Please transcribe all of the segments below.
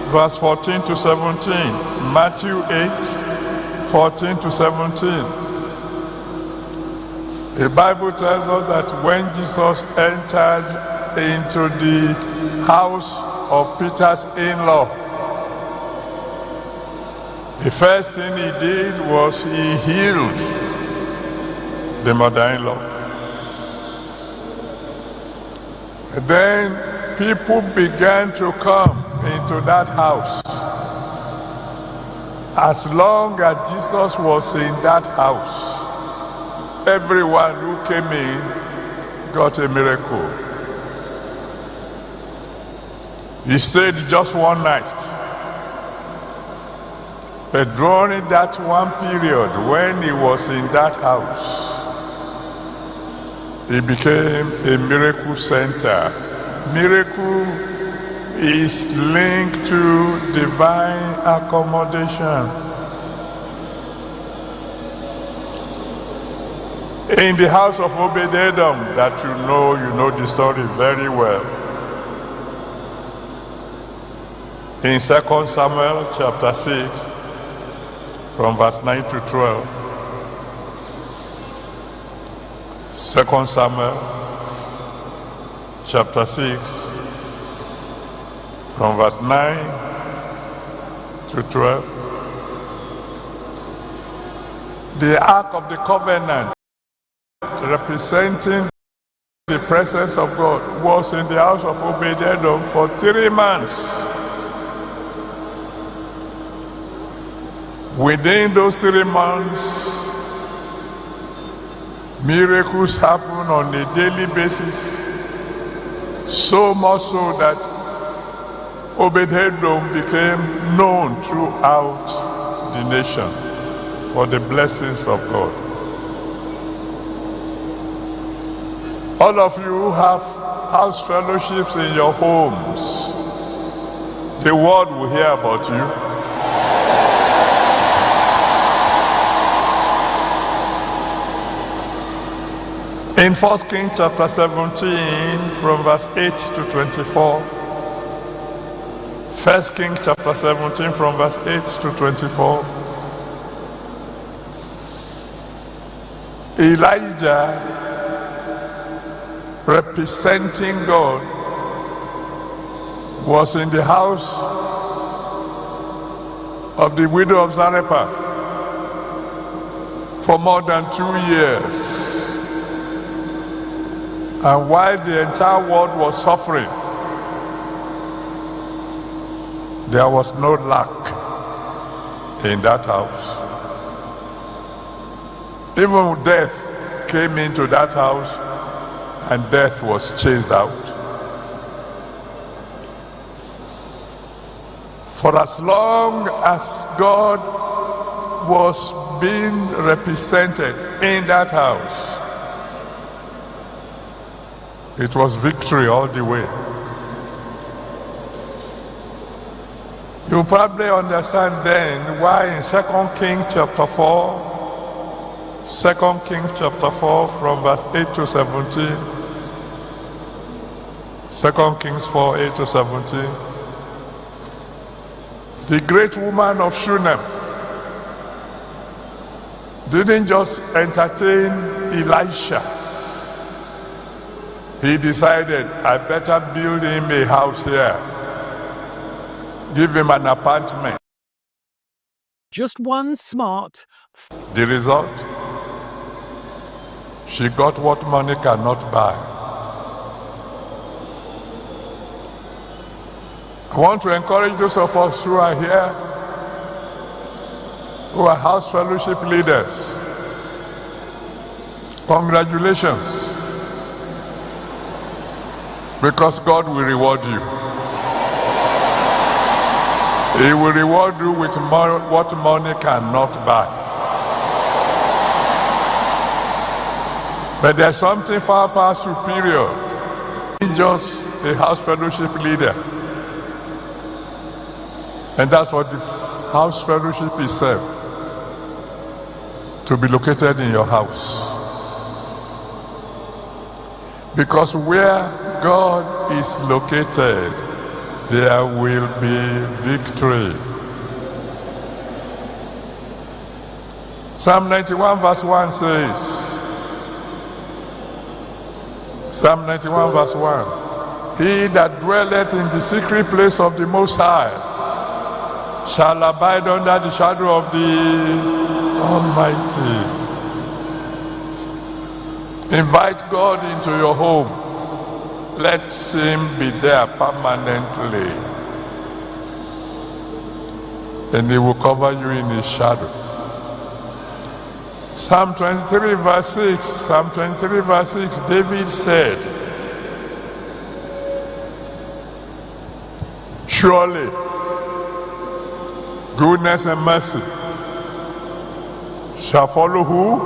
verse 14 to 17. Matthew 8, 14 to 17. The Bible tells us that when Jesus entered into the house of Peter's in-law, the first thing he did was he healed the mother-in-law. And then people began to come into that house. As long as Jesus was in that house, everyone who came in got a miracle. He stayed just one night. But during that one period when he was in that house, it became a miracle center. Miracle is linked to divine accommodation. In the house of Obed-Edom, that you know the story very well. In 2 Samuel chapter 6, from verse 9 to 12. 2 Samuel chapter 6, from verse 9 to 12. The Ark of the Covenant, representing the presence of God, was in the house of Obed-Edom for 3 months. Within those 3 months, miracles happen on a daily basis, so much so that Obed-Edom became known throughout the nation for the blessings of God. All of you have house fellowships in your homes. The world will hear about you. In 1 Kings chapter 17, from verse 8 to 24. 1 Kings chapter 17, from verse 8 to 24. Elijah, representing God, was in the house of the widow of Zarephath for more than 2 years. And while the entire world was suffering, there was no lack in that house. Even death came into that house, and death was chased out. For as long as God was being represented in that house, it was victory all the way. You probably understand then why in 2 Kings chapter 4, 2 Kings chapter 4 from verse 8 to 17, 2 Kings 4, 8 to 17, the great woman of Shunem didn't just entertain Elisha. He decided, I better build him a house here. Give him an apartment. Just one smart. The result? She got what money cannot buy. I want to encourage those of us who are here, who are house fellowship leaders. Congratulations. Because God will reward you. He will reward you with what money cannot buy. But there's something far, far superior than just a house fellowship leader. And that's what the house fellowship itself, to be located in your house. Because where God is located, there will be victory. Psalm 91 verse 1 says, Psalm 91 verse 1, he that dwelleth in the secret place of the Most High shall abide under the shadow of the Almighty. Invite God into your home. Let him be there permanently. And he will cover you in his shadow. Psalm 23 verse 6, Psalm 23 verse 6, David said, surely goodness and mercy shall follow who?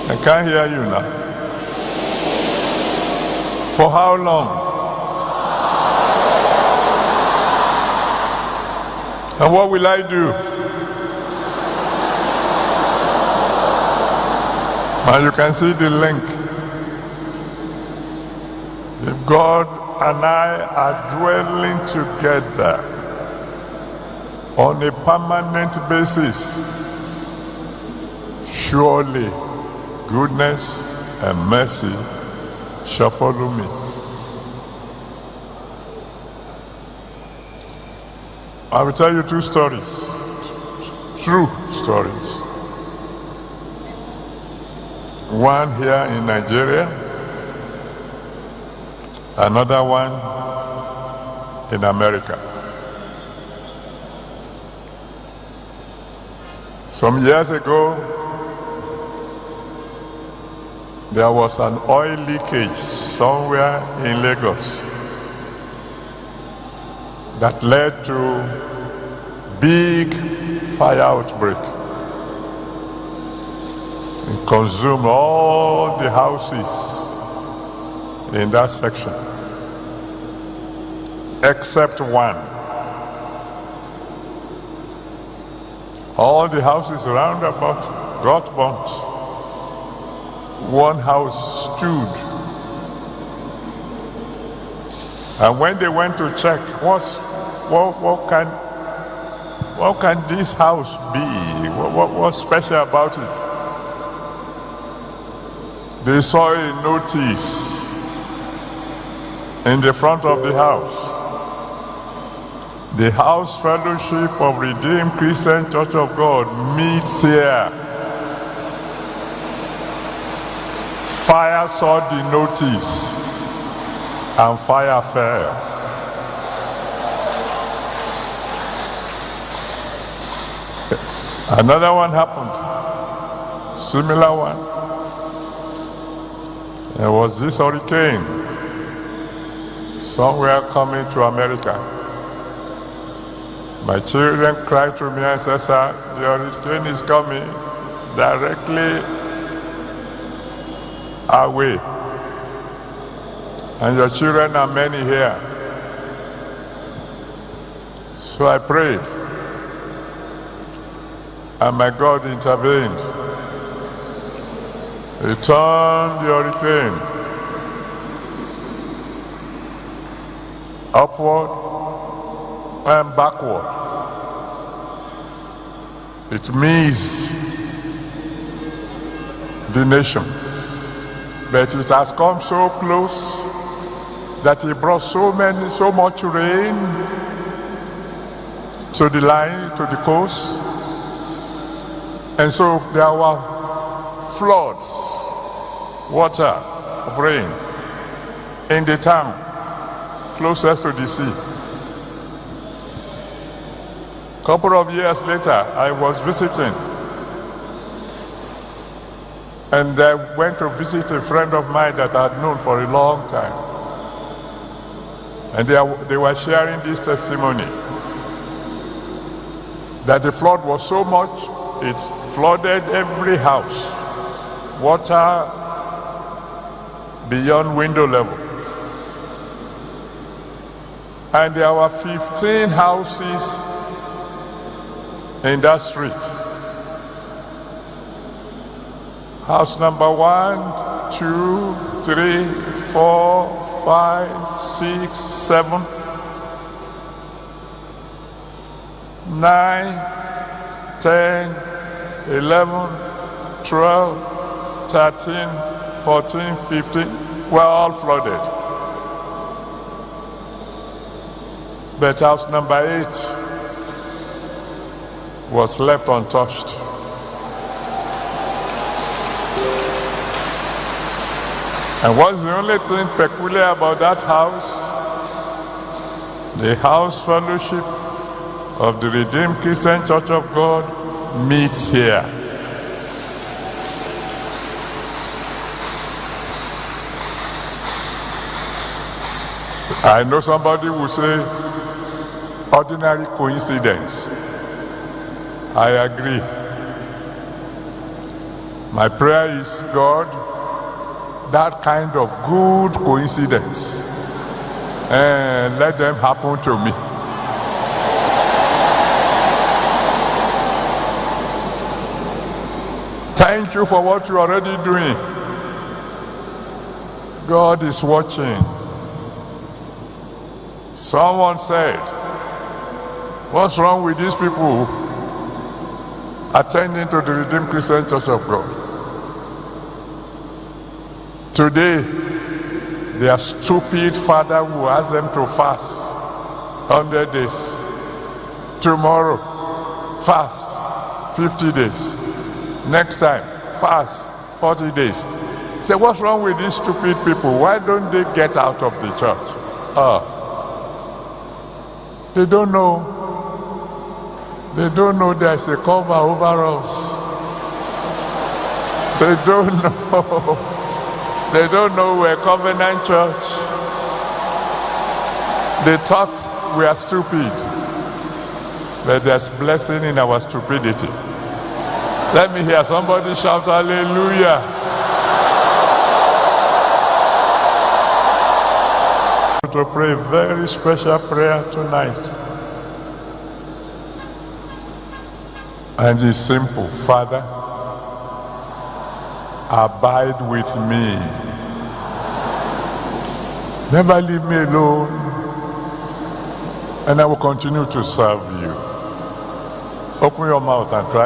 I can't hear you now. For how long? And what will I do? Now you can see the link. If God and I are dwelling together on a permanent basis, surely goodness and mercy shall follow me. I will tell you two stories, true stories. One here in Nigeria, another one in America. Some years ago, there was an oil leakage somewhere in Lagos that led to big fire outbreak. It consumed all the houses in that section, except one. All the houses around about got burnt. One house stood. And when they went to check, what can this house be? What's special about it? They saw a notice in the front of the house. The House Fellowship of Redeemed Christian Church of God meets here. Fire saw the notice and fire fell. Another one happened, similar one. There was this hurricane somewhere coming to America. My children cried to me and said, sir, the hurricane is coming directly our way. And your children are many here. So I prayed. And my God intervened. He turned the hurricane upward and backward. It missed the nation. But it has come so close that it brought so much rain to the line, to the coast. And so there were floods, water of rain in the town closest to the sea. A couple of years later, I was visiting. And I went to visit a friend of mine that I had known for a long time. And they were sharing this testimony that the flood was so much, it flooded every house. Water beyond window level. And there were 15 houses in that street. House number 1, 2, 3, 4, 5, 6, 7, 9, 10, 11, 12, 13, 14, 15 were all flooded. But house number 8 was left untouched. And what's the only thing peculiar about that house? The house fellowship of the Redeemed Christian Church of God meets here. I know somebody will say, ordinary coincidence. I agree. My prayer is, God, that kind of good coincidence, and let them happen to me. Thank you for what you're already doing. God is watching. Someone said, what's wrong with these people attending to the Redeemed Christian Church of God? Today, their stupid father will ask them to fast 100 days. Tomorrow, fast 50 days. Next time, fast 40 days. Say, what's wrong with these stupid people? Why don't they get out of the church? They don't know. They don't know there's a cover over us. They don't know. They don't know we're a covenant church. They thought we are stupid. But there's blessing in our stupidity. Let me hear somebody shout hallelujah. To pray a very special prayer tonight. And it's simple. Father, abide with me. Never leave me alone. And I will continue to serve you. Open your mouth and try.